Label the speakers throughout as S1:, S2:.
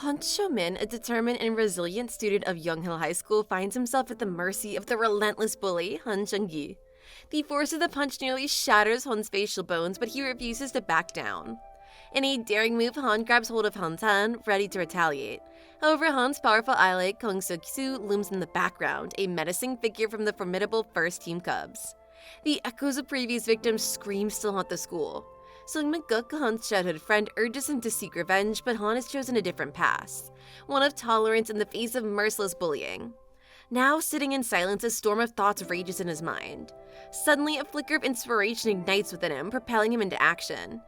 S1: Hwang Chomin, a determined and resilient student of Yonghil High School, finds himself at the mercy of the relentless bully, Han Jung-gi. The force of the punch nearly shatters Han's facial bones, but he refuses to back down. In a daring move, Han grabs hold of Han's hand, ready to retaliate. However, Han's powerful ally, Kong Suk-soo, looms in the background, a menacing figure from the formidable First Team Cubs. The echoes of previous victims scream still haunt the school. Sung-min-guk, Han's childhood friend, urges him to seek revenge, but Han has chosen a different path, one of tolerance in the face of merciless bullying. Now, sitting in silence, a storm of thoughts rages in his mind. Suddenly, a flicker of inspiration ignites within him, propelling him into action.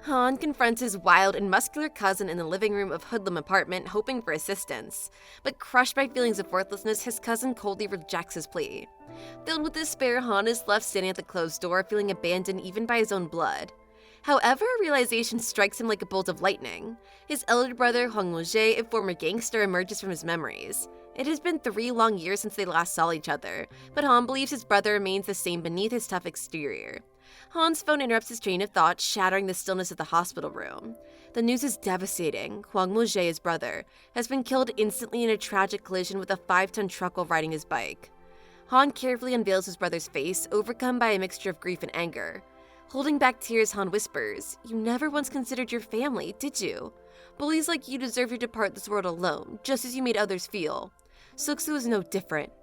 S1: Han confronts his wild and muscular cousin in the living room of Hoodlum apartment, hoping for assistance. But crushed by feelings of worthlessness, his cousin coldly rejects his plea. Filled with despair, Han is left standing at the closed door, feeling abandoned even by his own blood. However, realization strikes him like a bolt of lightning. His elder brother, Hwang Mo-jae, a former gangster, emerges from his memories. It has been 3 long years since they last saw each other, but Han believes his brother remains the same beneath his tough exterior. Han's phone interrupts his train of thought, shattering the stillness of the hospital room. The news is devastating. Hwang Mo-jae, his brother, has been killed instantly in a tragic collision with a 5-ton truck while riding his bike. Han carefully unveils his brother's face, overcome by a mixture of grief and anger. Holding back tears, Han whispers, "You never once considered your family, did you? Bullies like you deserve to depart this world alone, just as you made others feel. Suk-soo is no different."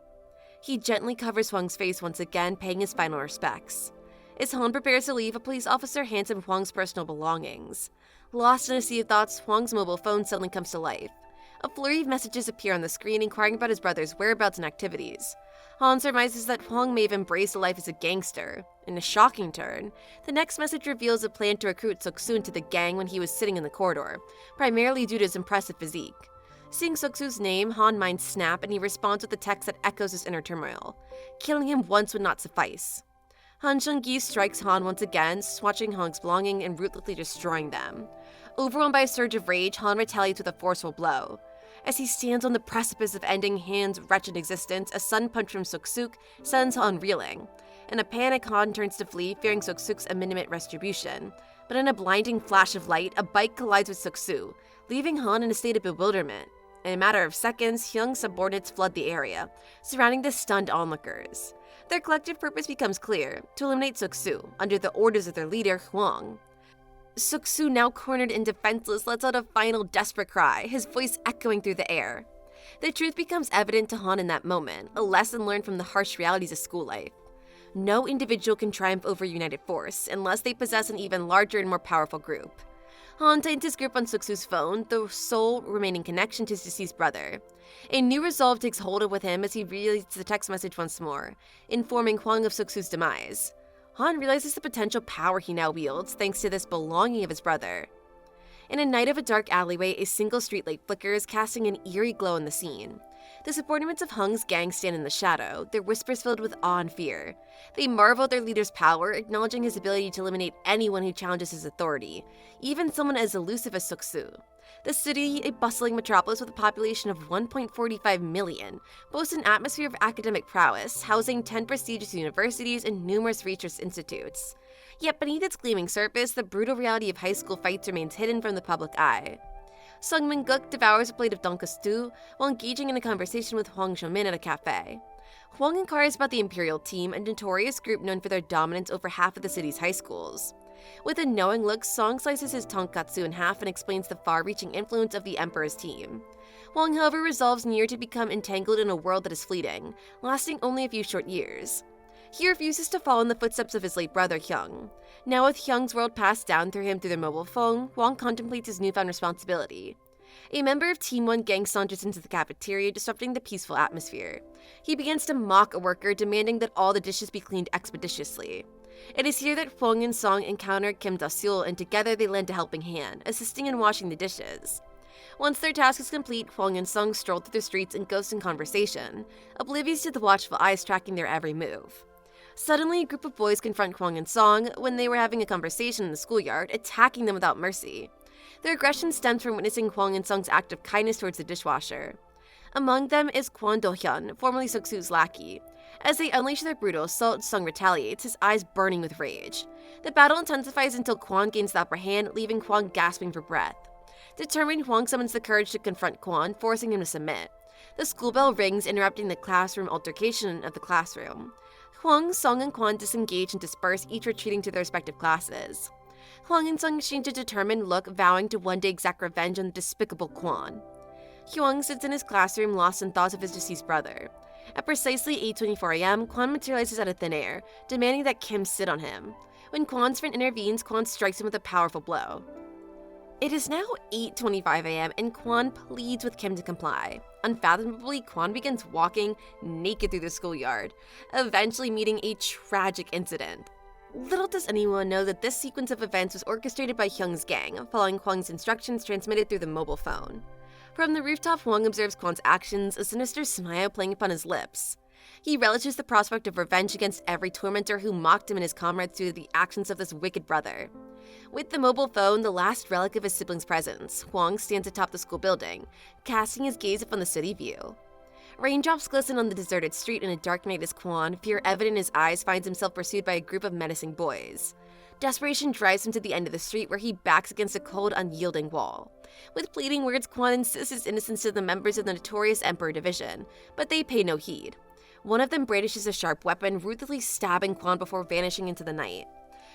S1: He gently covers Hwang's face once again, paying his final respects. As Han prepares to leave, a police officer hands him Hwang's personal belongings. Lost in a sea of thoughts, Hwang's mobile phone suddenly comes to life. A flurry of messages appear on the screen inquiring about his brother's whereabouts and activities. Han surmises that Hwang may have embraced a life as a gangster. In a shocking turn, the next message reveals a plan to recruit Suk-soo into the gang when he was sitting in the corridor, primarily due to his impressive physique. Seeing Suk-soo's name, Han minds snap and he responds with a text that echoes his inner turmoil. Killing him once would not suffice. Han Jung-gi strikes Han once again, swatching Hwang's belongings and ruthlessly destroying them. Overwhelmed by a surge of rage, Han retaliates with a forceful blow. As he stands on the precipice of ending Han's wretched existence, a sudden punch from Suk-soo sends Han reeling. In a panic, Han turns to flee, fearing Suk-soo's imminent retribution. But in a blinding flash of light, a bike collides with Suk-soo, leaving Han in a state of bewilderment. In a matter of seconds, Hyung's subordinates flood the area, surrounding the stunned onlookers. Their collective purpose becomes clear, to eliminate Suk-soo, under the orders of their leader, Hwang. Suk-soo, now cornered and defenseless, lets out a final desperate cry, his voice echoing through the air. The truth becomes evident to Han in that moment, a lesson learned from the harsh realities of school life. No individual can triumph over a united force, unless they possess an even larger and more powerful group. Han tightens his grip on Suk-soo's phone, the sole remaining connection to his deceased brother. A new resolve takes hold of him as he reads the text message once more, informing Hwang of Suk-soo's demise. Han realizes the potential power he now wields thanks to this belonging of his brother. In a night of a dark alleyway, a single streetlight flickers, casting an eerie glow on the scene. The subordinates of Hung's gang stand in the shadow, their whispers filled with awe and fear. They marvel at their leader's power, acknowledging his ability to eliminate anyone who challenges his authority, even someone as elusive as Suk-soo. The city, a bustling metropolis with a population of 1.45 million, boasts an atmosphere of academic prowess, housing 10 prestigious universities and numerous research institutes. Yet beneath its gleaming surface, the brutal reality of high school fights remains hidden from the public eye. Sung-min-guk devours a plate of donkus stew while engaging in a conversation with Hwang Chomin at a cafe. Hwang inquires about the Imperial Team, a notorious group known for their dominance over half of the city's high schools. With a knowing look, Song slices his tonkatsu in half and explains the far-reaching influence of the Emperor's team. Hwang, however, resolves near to become entangled in a world that is fleeting, lasting only a few short years. He refuses to follow in the footsteps of his late brother, Hyung. Now with Hyung's world passed down through him through their mobile phone, Hwang contemplates his newfound responsibility. A member of Team 1 gang saunters into the cafeteria, disrupting the peaceful atmosphere. He begins to mock a worker, demanding that all the dishes be cleaned expeditiously. It is here that Hwang and Song encounter Kim Da-seul, and together they lend a helping hand, assisting in washing the dishes. Once their task is complete, Hwang and Song stroll through the streets engrossed in conversation, oblivious to the watchful eyes tracking their every move. Suddenly, a group of boys confront Hwang and Song when they were having a conversation in the schoolyard, attacking them without mercy. Their aggression stems from witnessing Hwang and Song's act of kindness towards the dishwasher. Among them is Kwon Do-hyun, formerly Suk-soo's lackey. As they unleash their brutal assault, Song retaliates, his eyes burning with rage. The battle intensifies until Kwon gains the upper hand, leaving Kwon gasping for breath. Determined, Hwang summons the courage to confront Kwon, forcing him to submit. The school bell rings, interrupting the classroom altercation of the classroom. Hwang, Sung, and Kwon disengage and disperse, each retreating to their respective classes. Hwang and Sung exchange a determined look, vowing to one day exact revenge on the despicable Kwon. Hwang sits in his classroom, lost in thoughts of his deceased brother. At precisely 8:24 a.m., Kwon materializes out of thin air, demanding that Kim sit on him. When Kwon's friend intervenes, Kwon strikes him with a powerful blow. It is now 8:25 a.m. and Kwon pleads with Kim to comply. Unfathomably, Kwon begins walking naked through the schoolyard, eventually meeting a tragic incident. Little does anyone know that this sequence of events was orchestrated by Hyung's gang, following Kwon's instructions transmitted through the mobile phone. From the rooftop, Hwang observes Kwon's actions, a sinister smile playing upon his lips. He relishes the prospect of revenge against every tormentor who mocked him and his comrades due to the actions of this wicked brother. With the mobile phone, the last relic of his siblings' presence, Hwang stands atop the school building, casting his gaze upon the city view. Raindrops glisten on the deserted street in a dark night as Kwon, fear evident in his eyes, finds himself pursued by a group of menacing boys. Desperation drives him to the end of the street where he backs against a cold, unyielding wall. With pleading words, Kwon insists his innocence to the members of the notorious Emperor Division, but they pay no heed. One of them brandishes a sharp weapon, ruthlessly stabbing Kwon before vanishing into the night.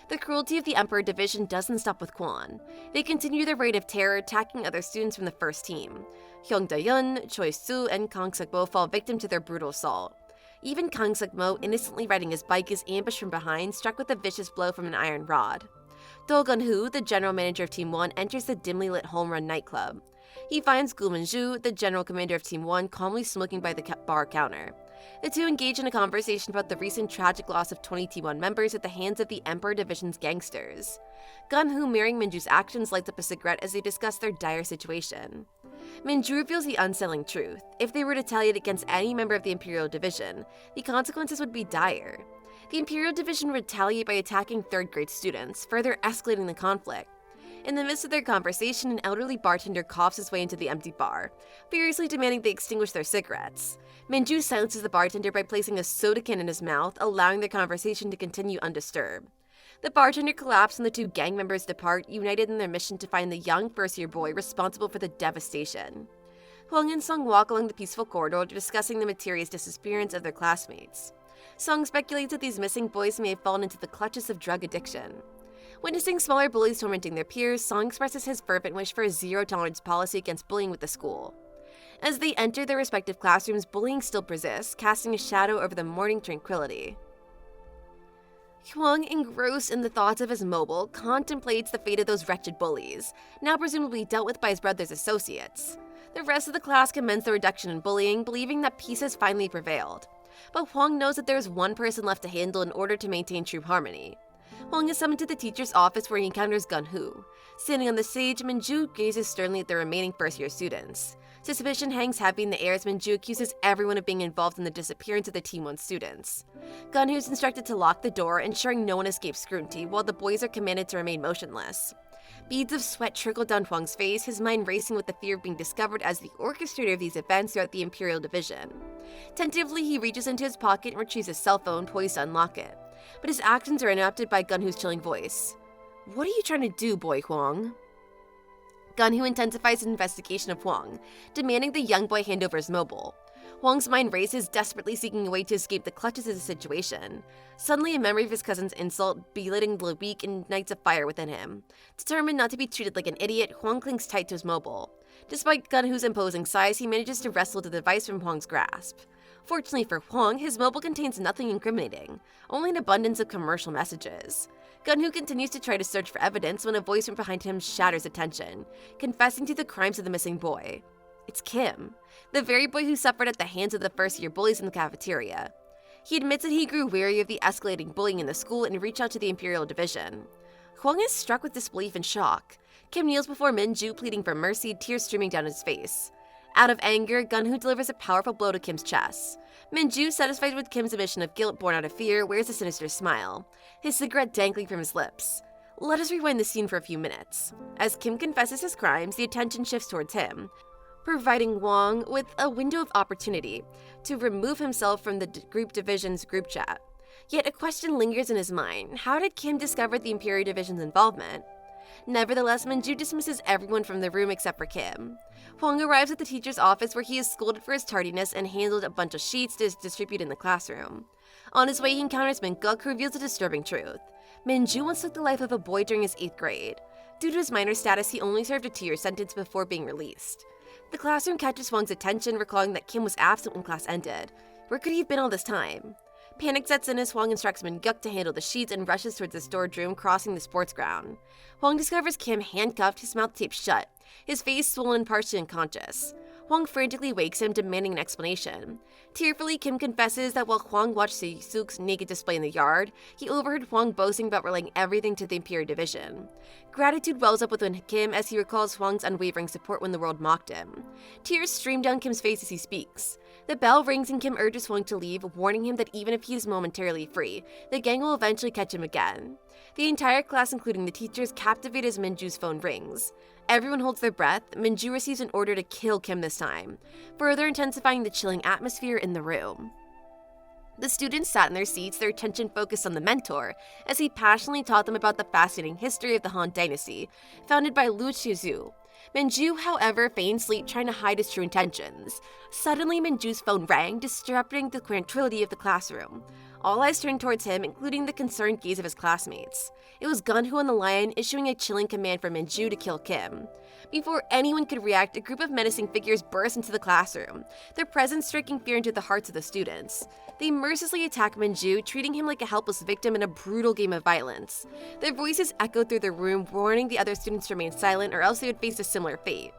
S1: The cruelty of the Emperor Division doesn't stop with Kwon. They continue their reign of terror, attacking other students from the first team. Hyung Da-yeon, Choi Soo, and Kang Suk-mo fall victim to their brutal assault. Even Kang Suk-mo, innocently riding his bike, is ambushed from behind, struck with a vicious blow from an iron rod. Do Gun-hoo, the general manager of Team 1, enters the dimly lit home run nightclub. He finds Gu Min-ju, the general commander of Team 1, calmly smoking by the bar counter. The two engage in a conversation about the recent tragic loss of 20 T1 members at the hands of the Emperor Division's gangsters. Gun-hoo, mirroring Minju's actions, lights up a cigarette as they discuss their dire situation. Minju reveals the unsettling truth. If they were to retaliate against any member of the Imperial Division, the consequences would be dire. The Imperial Division would retaliate by attacking third-grade students, further escalating the conflict. In the midst of their conversation, an elderly bartender coughs his way into the empty bar, furiously demanding they extinguish their cigarettes. Minju silences the bartender by placing a soda can in his mouth, allowing their conversation to continue undisturbed. The bartender collapses and the two gang members depart, united in their mission to find the young first-year boy responsible for the devastation. Hwang and Sung walk along the peaceful corridor, discussing the mysterious disappearance of their classmates. Sung speculates that these missing boys may have fallen into the clutches of drug addiction. Witnessing smaller bullies tormenting their peers, Sung expresses his fervent wish for a zero-tolerance policy against bullying with the school. As they enter their respective classrooms, bullying still persists, casting a shadow over the morning tranquility. Hwang, engrossed in the thoughts of his mobile, contemplates the fate of those wretched bullies, now presumably dealt with by his brother's associates. The rest of the class commends the reduction in bullying, believing that peace has finally prevailed. But Hwang knows that there is one person left to handle in order to maintain true harmony. Hwang is summoned to the teacher's office where he encounters Gun-hoo. Standing on the stage, Minju gazes sternly at the remaining first-year students. Suspicion hangs heavy in the air as Minju accuses everyone of being involved in the disappearance of the Team 1 students. Gun-hoo is instructed to lock the door, ensuring no one escapes scrutiny, while the boys are commanded to remain motionless. Beads of sweat trickle down Hwang's face, his mind racing with the fear of being discovered as the orchestrator of these events throughout the Imperial Division. Tentatively, he reaches into his pocket and retrieves his cell phone, poised to unlock it. But his actions are interrupted by Gun-hoo's chilling voice. "What are you trying to do, boy Hwang?" Gun-hoo intensifies his investigation of Hwang, demanding the young boy hand over his mobile. Hwang's mind races, desperately seeking a way to escape the clutches of the situation. Suddenly, a memory of his cousin's insult, belittling the weak, ignites a fire within him. Determined not to be treated like an idiot, Hwang clings tight to his mobile. Despite Gun-hoo's imposing size, he manages to wrestle the device from Hwang's grasp. Fortunately for Hwang, his mobile contains nothing incriminating, only an abundance of commercial messages. Gun-hoo continues to try to search for evidence when a voice from behind him shatters attention, confessing to the crimes of the missing boy. It's Kim, the very boy who suffered at the hands of the first-year bullies in the cafeteria. He admits that he grew weary of the escalating bullying in the school and reached out to the Imperial Division. Hwang is struck with disbelief and shock. Kim kneels before Minju, pleading for mercy, tears streaming down his face. Out of anger, Gun-hoo delivers a powerful blow to Kim's chest. Minju, satisfied with Kim's admission of guilt born out of fear, wears a sinister smile, his cigarette dangling from his lips. Let us rewind the scene for a few minutes. As Kim confesses his crimes, the attention shifts towards him, providing Hwang with a window of opportunity to remove himself from the group division's group chat. Yet a question lingers in his mind. How did Kim discover the Imperial Division's involvement? Nevertheless, Minju dismisses everyone from the room except for Kim. Hwang arrives at the teacher's office where he is scolded for his tardiness and handled a bunch of sheets to distribute in the classroom. On his way, he encounters Min-guk, who reveals a disturbing truth. Minju once took the life of a boy during his 8th grade. Due to his minor status, he only served a 2-year sentence before being released. The classroom catches Hwang's attention, recalling that Kim was absent when class ended. Where could he have been all this time? Panic sets in as Hwang instructs Min-guk to handle the sheets and rushes towards the storage room, crossing the sports ground. Hwang discovers Kim handcuffed, his mouth taped shut, his face swollen, partially unconscious. Hwang frantically wakes him, demanding an explanation. Tearfully, Kim confesses that while Hwang watched Suk-suk's naked display in the yard, he overheard Hwang boasting about relaying everything to the Imperial Division. Gratitude wells up within Kim as he recalls Hwang's unwavering support when the world mocked him. Tears stream down Kim's face as he speaks. The bell rings and Kim urges Hwang to leave, warning him that even if he is momentarily free, the gang will eventually catch him again. The entire class, including the teachers, captivate as Minju's phone rings. Everyone holds their breath. Minju receives an order to kill Kim this time, further intensifying the chilling atmosphere in the room. The students sat in their seats, their attention focused on the mentor, as he passionately taught them about the fascinating history of the Han Dynasty, founded by Lu Qiuzu. Minju, however, feigned sleep, trying to hide his true intentions. Suddenly, Minju's phone rang, disrupting the tranquility of the classroom. All eyes turned towards him, including the concerned gaze of his classmates. It was Gunho and the Lion issuing a chilling command for Minju to kill Kim. Before anyone could react, a group of menacing figures burst into the classroom, their presence striking fear into the hearts of the students. They mercilessly attack Minju, treating him like a helpless victim in a brutal game of violence. Their voices echoed through the room, warning the other students to remain silent or else they would face a similar fate.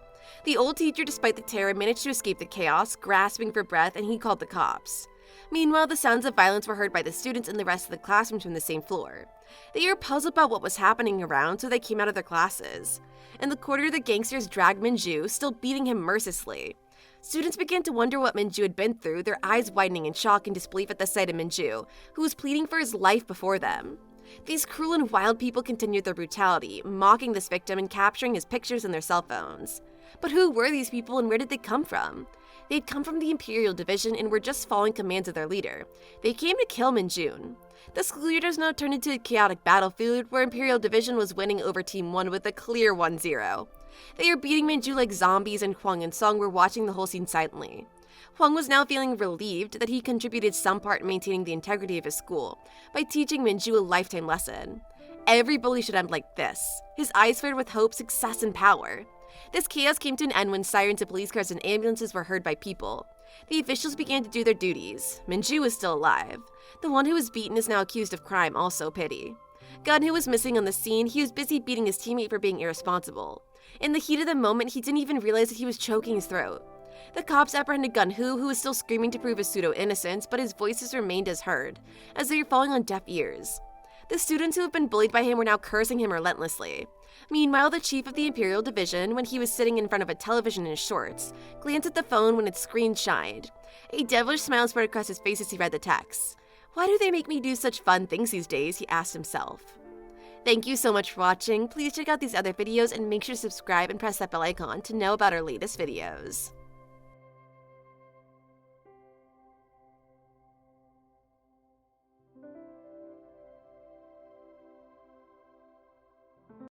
S1: The old teacher, despite the terror, managed to escape the chaos, grasping for breath, and he called the cops. Meanwhile, the sounds of violence were heard by the students and the rest of the classrooms from the same floor. They were puzzled about what was happening around, so they came out of their classes. In the corridor, the gangsters dragged Minju, still beating him mercilessly. Students began to wonder what Minju had been through, their eyes widening in shock and disbelief at the sight of Minju, who was pleading for his life before them. These cruel and wild people continued their brutality, mocking this victim and capturing his pictures in their cell phones. But who were these people and where did they come from? They'd come from the Imperial Division and were just following commands of their leader. They came to kill Minju. The school year has now turned into a chaotic battlefield where Imperial Division was winning over Team 1 with a clear 1-0. They are beating Minju like zombies, and Hwang and Song were watching the whole scene silently. Hwang was now feeling relieved that he contributed some part in maintaining the integrity of his school by teaching Minju a lifetime lesson. Every bully should end like this, his eyes filled with hope, success, and power. This chaos came to an end when sirens of police cars and ambulances were heard by people. The officials began to do their duties. Minju was still alive. The one who was beaten is now accused of crime, also pity. Gunho was missing on the scene. He was busy beating his teammate for being irresponsible. In the heat of the moment, he didn't even realize that he was choking his throat. The cops apprehended Gunho, who was still screaming to prove his pseudo-innocence, but his voices remained as heard, as they were falling on deaf ears. The students who had been bullied by him were now cursing him relentlessly. Meanwhile, the chief of the Imperial Division, when he was sitting in front of a television in his shorts, glanced at the phone when its screen shined. A devilish smile spread across his face as he read the text. Why do they make me do such fun things these days? He asked himself. Thank you so much for watching. Please check out these other videos and make sure to subscribe and press that bell icon to know about our latest videos.